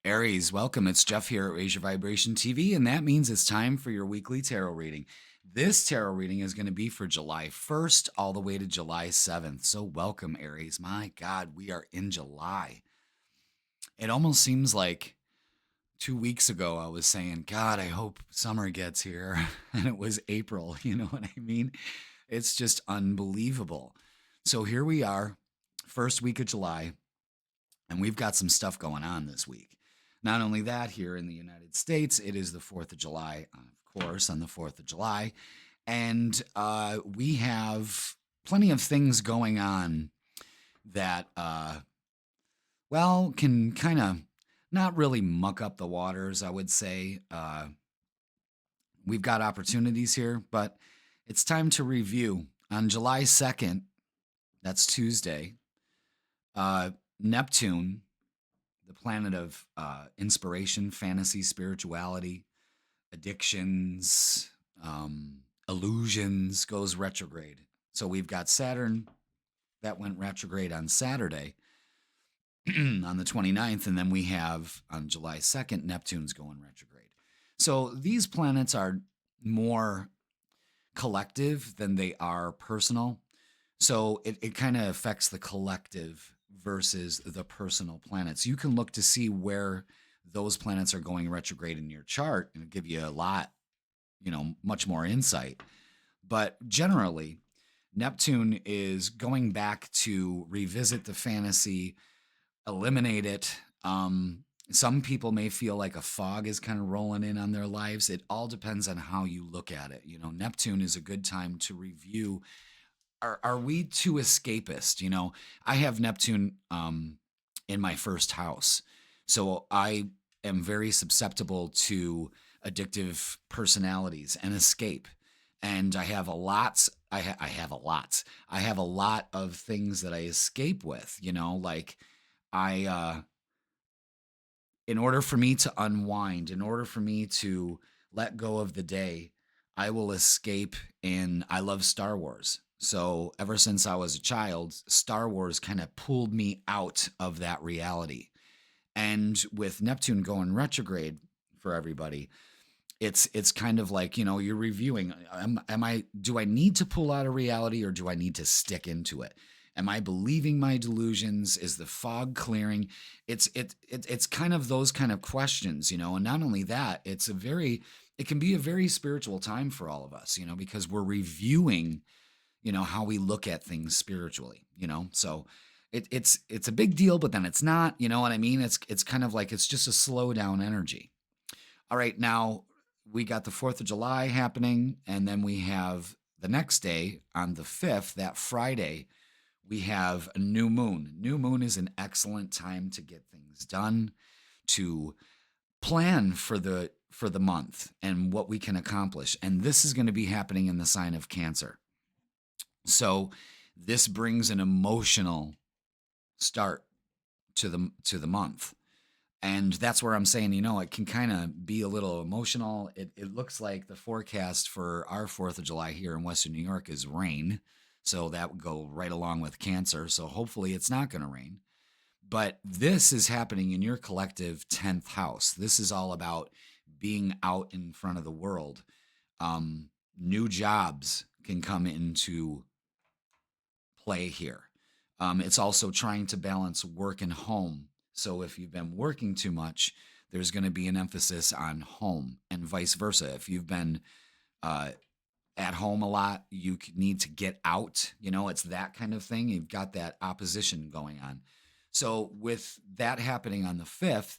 Aries, welcome. It's Jeff here at Raise Your Vibration TV, and that means it's time for your weekly tarot reading. This tarot reading is going to be for July 1st all the way to July 7th. So, welcome, Aries. My God, we are in July. It almost seems like 2 weeks ago I was saying, God, I hope summer gets here. And it was April. You know what I mean? It's just unbelievable. So, here we are, first week of July. And we've got some stuff going on this week. Not only that, here in the United States, it is the 4th of July, of course, on the 4th of July. And we have plenty of things going on that, can kind of not really muck up the waters, I would say. We've got opportunities here, but it's time to review. On July 2nd, that's Tuesday, Neptune, the planet of inspiration, fantasy, spirituality, addictions, illusions, goes retrograde. So we've got Saturn that went retrograde on Saturday on the 29th, and then we have on July 2nd, Neptune's going retrograde. So these planets are more collective than they are personal. So it kind of affects the collective versus the personal planets. You can look to see where those planets are going retrograde in your chart and give you a lot, much more insight. But generally, Neptune is going back to revisit the fantasy, eliminate it. Some people may feel like a fog is kind of rolling in on their lives. It all depends on how you look at it. Neptune is a good time to review. Are we too escapist? I have Neptune in my first house. So I am very susceptible to addictive personalities and escape. And I have a lot. I have a lot. I have a lot of things that I escape with, like in order for me to unwind, in order for me to let go of the day, I will escape I love Star Wars. So ever since I was a child, Star Wars kind of pulled me out of that reality. And with Neptune going retrograde for everybody, it's kind of like, you're reviewing, do I need to pull out of reality or do I need to stick into it? Am I believing my delusions? Is the fog clearing? It's kind of those kind of questions, and not only that, it can be a very spiritual time for all of us, because we're reviewing, how we look at things spiritually, so it's a big deal, but then it's not, you know what I mean? It's kind of like, it's just a slow down energy. All right. Now we got the 4th of July happening, and then we have the next day on the 5th, that Friday, we have a new moon. New moon is an excellent time to get things done, to plan for the month and what we can accomplish. And this is going to be happening in the sign of Cancer. So this brings an emotional start to the month. And that's where I'm saying, it can kind of be a little emotional. It looks like the forecast for our 4th of July here in Western New York is rain. So that would go right along with Cancer. So hopefully it's not going to rain. But this is happening in your collective 10th house. This is all about being out in front of the world. New jobs can come into play here. It's also trying to balance work and home. So if you've been working too much, there's going to be an emphasis on home, and vice versa. If you've been at home a lot, you need to get out. It's that kind of thing. You've got that opposition going on. So with that happening on the 5th,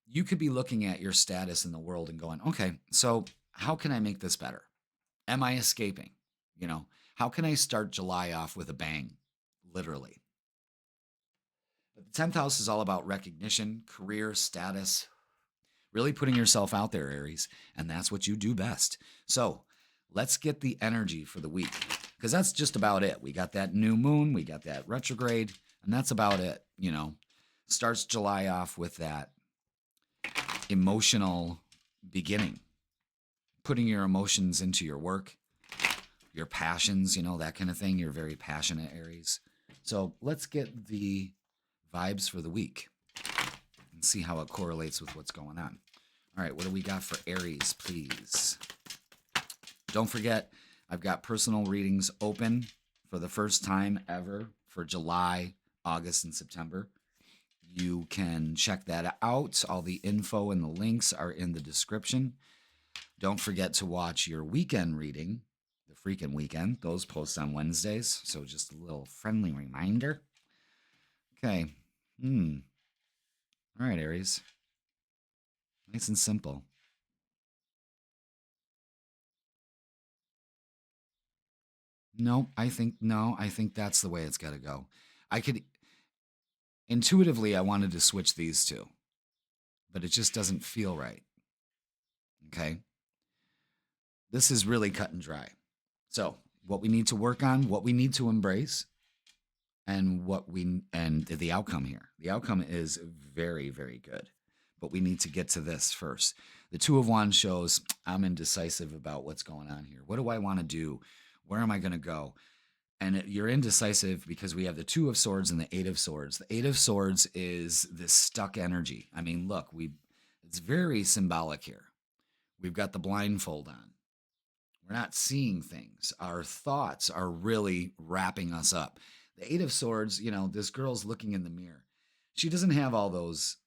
you could be looking at your status in the world and going, okay, so how can I make this better? Am I escaping? How can I start July off with a bang? Literally. But the 10th house is all about recognition, career, status, really putting yourself out there, Aries. And that's what you do best. So let's get the energy for the week, because that's just about it. We got that new moon, we got that retrograde, and that's about it. Starts July off with that emotional beginning, putting your emotions into your work, your passions, that kind of thing. You're very passionate, Aries. So let's get the vibes for the week. and see how it correlates with what's going on. All right, what do we got for Aries, please? Don't forget, I've got personal readings open for the first time ever for July, August, and September. You can check that out. All the info and the links are in the description. Don't forget to watch your weekend reading, the Freakin' Weekend. Those post on Wednesdays. So just a little friendly reminder. Okay. All right, Aries. Nice and simple. No, I think that's the way it's got to go. I could intuitively I wanted to switch these two, but it just doesn't feel right. Okay? This is really cut and dry. So, what we need to work on, what we need to embrace, and the outcome here. The outcome is very, very good. But we need to get to this first. The Two of Wands shows I'm indecisive about what's going on here. What do I want to do? Where am I going to go? And you're indecisive because we have the Two of Swords and the Eight of Swords. The Eight of Swords is this stuck energy. I mean, look, it's very symbolic here. We've got the blindfold on. We're not seeing things. Our thoughts are really wrapping us up. The Eight of Swords, this girl's looking in the mirror. She doesn't have all those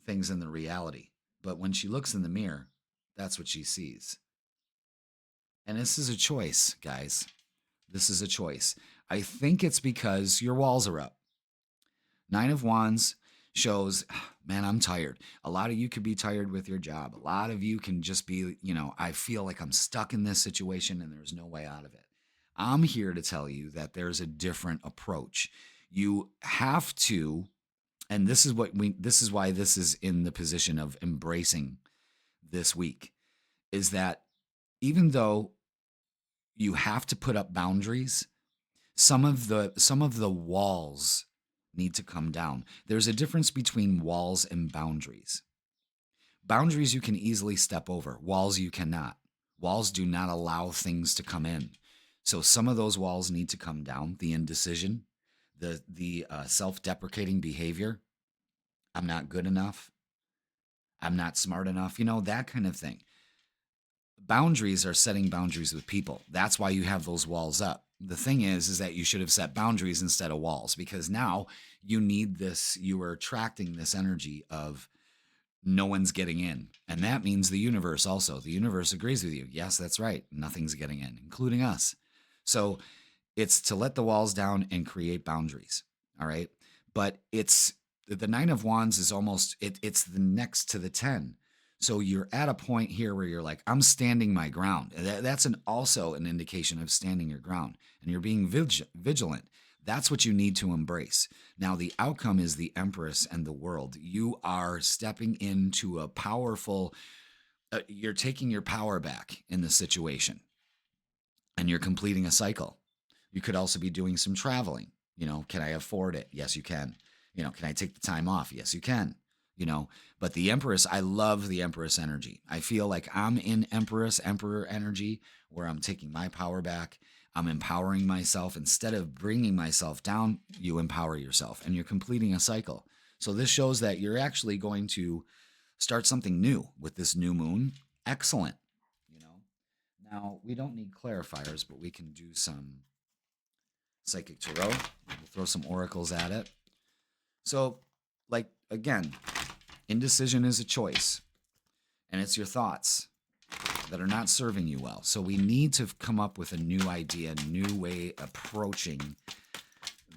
things in the reality, but when she looks in the mirror, that's what she sees. And this is a choice, guys. This is a choice. I think it's because your walls are up. Nine of Wands shows, man, I'm tired. A lot of you could be tired with your job. A lot of you can just be, I feel like I'm stuck in this situation and there's no way out of it. I'm here to tell you that there's a different approach. You have to, and this is why this is in the position of embracing this week, is that even though you have to put up boundaries, some of the walls need to come down. There's a difference between walls and boundaries. Boundaries you can easily step over. Walls you cannot. Walls do not allow things to come in. So some of those walls need to come down. The indecision, the self-deprecating behavior. I'm not good enough. I'm not smart enough. That kind of thing. Boundaries are setting boundaries with people. That's why you have those walls up. The thing is that you should have set boundaries instead of walls, because now you need this, you are attracting this energy of no one's getting in. And that means the universe also. The universe agrees with you. Yes, that's right. Nothing's getting in, including us. So it's to let the walls down and create boundaries. All right. But it's the Nine of Wands is almost, it's the next to the 10. So you're at a point here where you're like, I'm standing my ground. That's also an indication of standing your ground, and you're being vigilant. That's what you need to embrace. Now, the outcome is the Empress and the World. You are stepping into a powerful, you're taking your power back in the situation, and you're completing a cycle. You could also be doing some traveling. Can I afford it? Yes, you can. Can I take the time off? Yes, you can. But the Empress, I love the Empress energy. I feel like I'm in Emperor energy, where I'm taking my power back. I'm empowering myself. Instead of bringing myself down, you empower yourself, and you're completing a cycle. So this shows that you're actually going to start something new with this new moon. Excellent. Now, we don't need clarifiers, but we can do some psychic tarot. We'll throw some oracles at it. So, again, indecision is a choice, and it's your thoughts that are not serving you well. So we need to come up with a new idea, a new way approaching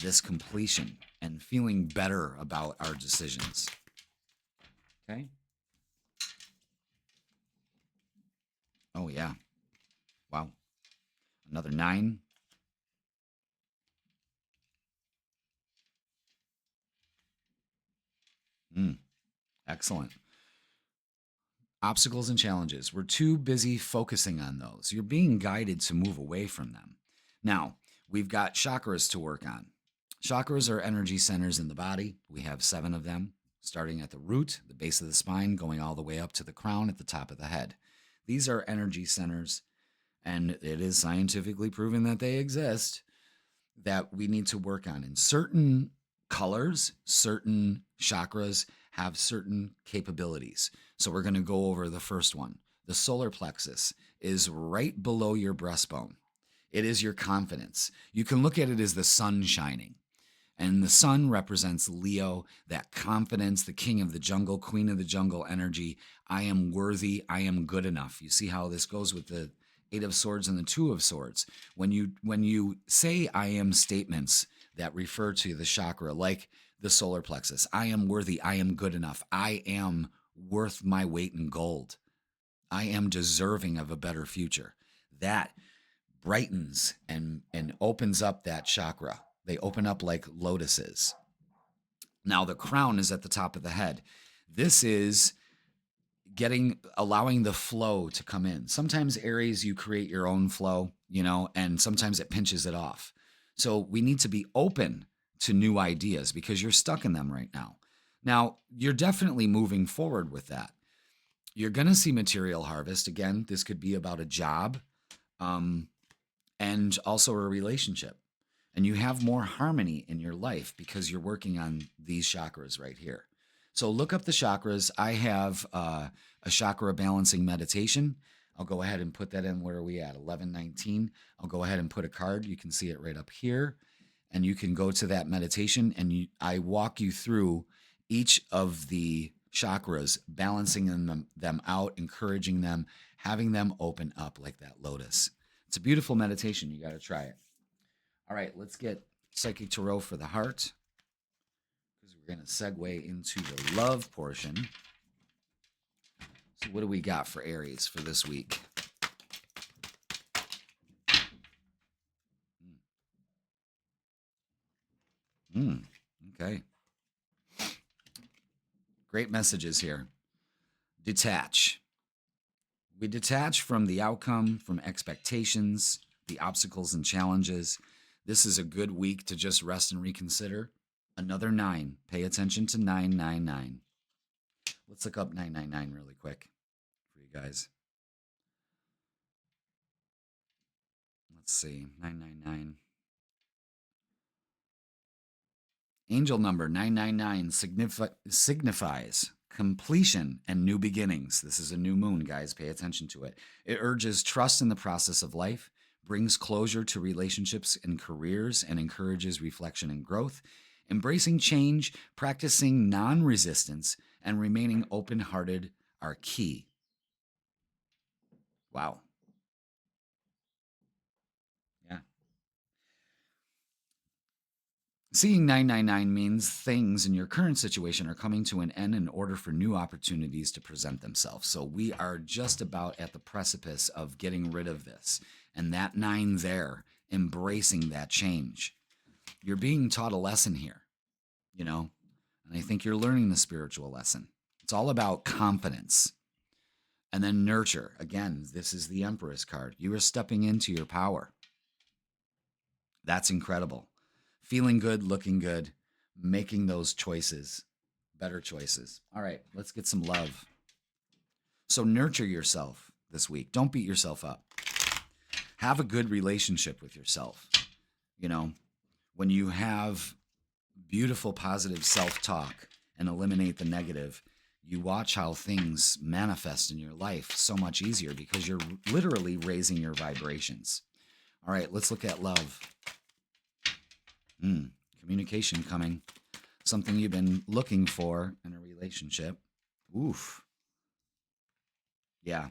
this completion and feeling better about our decisions. Okay? Oh, yeah. Wow. Another 9. Excellent. Obstacles and challenges. We're too busy focusing on those. You're being guided to move away from them. Now, we've got chakras to work on. Chakras are energy centers in the body. We have 7 of them, starting at the root, the base of the spine, going all the way up to the crown at the top of the head. These are energy centers, and it is scientifically proven that they exist, that we need to work on. And certain colors, certain chakras have certain capabilities. So we're going to go over the first one. The solar plexus is right below your breastbone. It is your confidence. You can look at it as the sun shining. And the sun represents Leo, that confidence, the king of the jungle, queen of the jungle energy. I am worthy. I am good enough. You see how this goes with the Eight of Swords and the Two of Swords. When you say I am statements that refer to the chakra, like the solar plexus, I am worthy. I am good enough. I am worth my weight in gold. I am deserving of a better future. That brightens and opens up that chakra. They open up like lotuses. Now the crown is at the top of the head. This is allowing the flow to come in. Sometimes Aries, you create your own flow, and sometimes it pinches it off. So we need to be open to new ideas because you're stuck in them right now. Now, you're definitely moving forward with that. You're going to see material harvest. Again, this could be about a job and also a relationship. And you have more harmony in your life because you're working on these chakras right here. So look up the chakras. I have a chakra balancing meditation. I'll go ahead and put that in. Where are we at? 1119. I'll go ahead and put a card. You can see it right up here. And you can go to that meditation and I walk you through each of the chakras, balancing them out, encouraging them, having them open up like that lotus. It's a beautiful meditation. You got to try it. All right, let's get Psychic Tarot for the heart because we're going to segue into the love portion. So what do we got for Aries for this week? Okay. Great messages here. Detach. We detach from the outcome, from expectations, the obstacles and challenges. This is a good week to just rest and reconsider. Another 9. Pay attention to 999. Let's look up 999 really quick for you guys. Let's see. 999. Angel number 999 signifies completion and new beginnings. This is a new moon, guys. Pay attention to it. It urges trust in the process of life, brings closure to relationships and careers, and encourages reflection and growth. Embracing change, practicing non-resistance, and remaining open-hearted are key. Wow. Yeah. Seeing 999 means things in your current situation are coming to an end in order for new opportunities to present themselves. So we are just about at the precipice of getting rid of this. And that 9 there, embracing that change. You're being taught a lesson here, and I think you're learning the spiritual lesson. It's all about confidence. And then nurture. Again, this is the Empress card. You are stepping into your power. That's incredible. Feeling good, looking good, making those choices, better choices. All right, let's get some love. So nurture yourself this week. Don't beat yourself up. Have a good relationship with yourself. When you have beautiful, positive self-talk and eliminate the negative, you watch how things manifest in your life so much easier because you're literally raising your vibrations. All right, let's look at love. Communication coming. Something you've been looking for in a relationship. Oof. Yeah.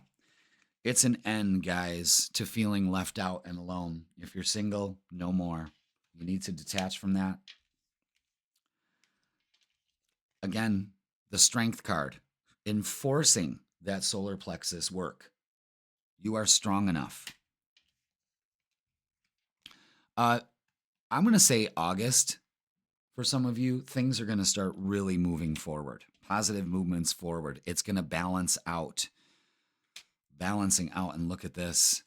It's an end, guys, to feeling left out and alone. If you're single, no more. You need to detach from that. Again, the Strength card. Enforcing that solar plexus work. You are strong enough. I'm going to say August. For some of you, things are going to start really moving forward. Positive movements forward. It's going to balance out. Balancing out. And look at this.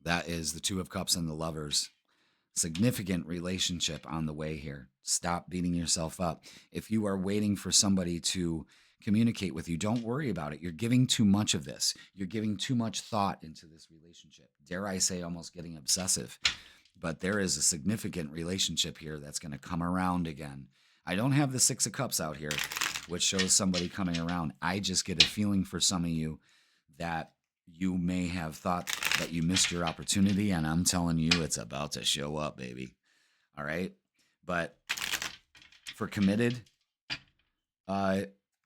That is the Two of Cups and the Lovers. Significant relationship on the way here. Stop beating yourself up. If you are waiting for somebody to communicate with you, don't worry about it. You're giving too much of this. You're giving too much thought into this relationship. Dare I say, almost getting obsessive. but there is a significant relationship here that's going to come around again. I don't have the Six of Cups out here, which shows somebody coming around. I just get a feeling for some of you that you may have thought that you missed your opportunity, and I'm telling you, it's about to show up, baby. All right? But for committed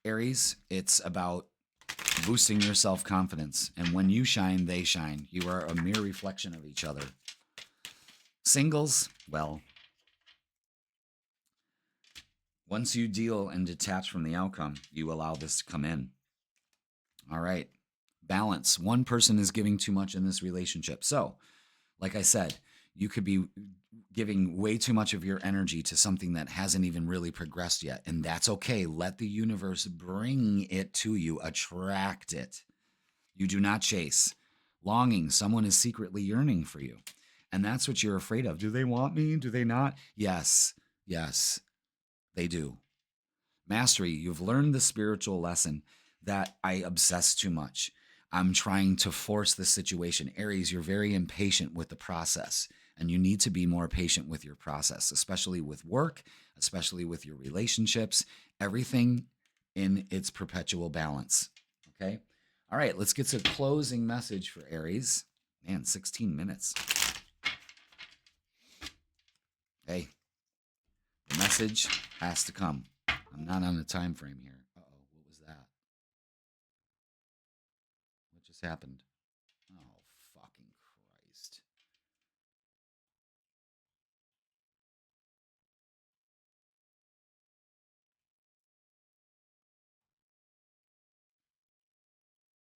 Aries, it's about boosting your self-confidence. And when you shine, they shine. You are a mere reflection of each other. Singles, well, once you deal and detach from the outcome, you allow this to come in. All right. Balance. One person is giving too much in this relationship. So, like I said, you could be giving way too much of your energy to something that hasn't even really progressed yet. And that's okay. Let the universe bring it to you, attract it. You do not chase. Longing. Someone is secretly yearning for you. And that's what you're afraid of. Do they want me? Do they not? Yes. Yes, they do. Mastery. You've learned the spiritual lesson that I obsess too much. I'm trying to force the situation. Aries, you're very impatient with the process, and you need to be more patient with your process, especially with work, especially with your relationships, everything in its perpetual balance. Okay? All right, let's get to a closing message for Aries. Man, 16 minutes. Hey, the message has to come. I'm not on a time frame here. Uh-oh, what was that? What just happened? Oh, fucking Christ.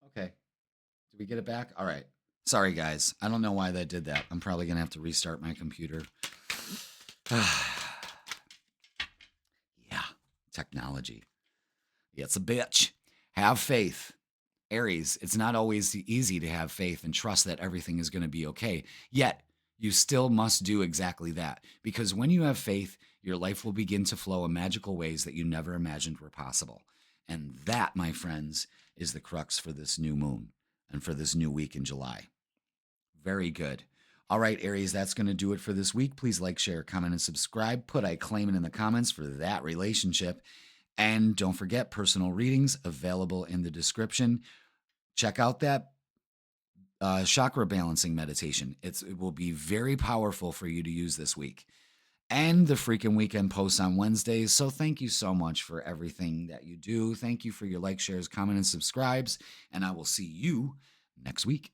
Okay. Did we get it back? All right. Sorry, guys. I don't know why that did that. I'm probably going to have to restart my computer. Yeah. Technology. It's a bitch. Have faith. Aries, it's not always easy to have faith and trust that everything is going to be okay. Yet, you still must do exactly that. Because when you have faith, your life will begin to flow in magical ways that you never imagined were possible. And that, my friends, is the crux for this new moon and for this new week in July. Very good. All right, Aries, that's going to do it for this week. Please like, share, comment, and subscribe. Put I claim it in the comments for that relationship. And don't forget, personal readings available in the description. Check out that chakra balancing meditation. It will be very powerful for you to use this week. And the Freakin' Weekend posts on Wednesdays. So thank you so much for everything that you do. Thank you for your like, shares, comment, and subscribes. And I will see you next week.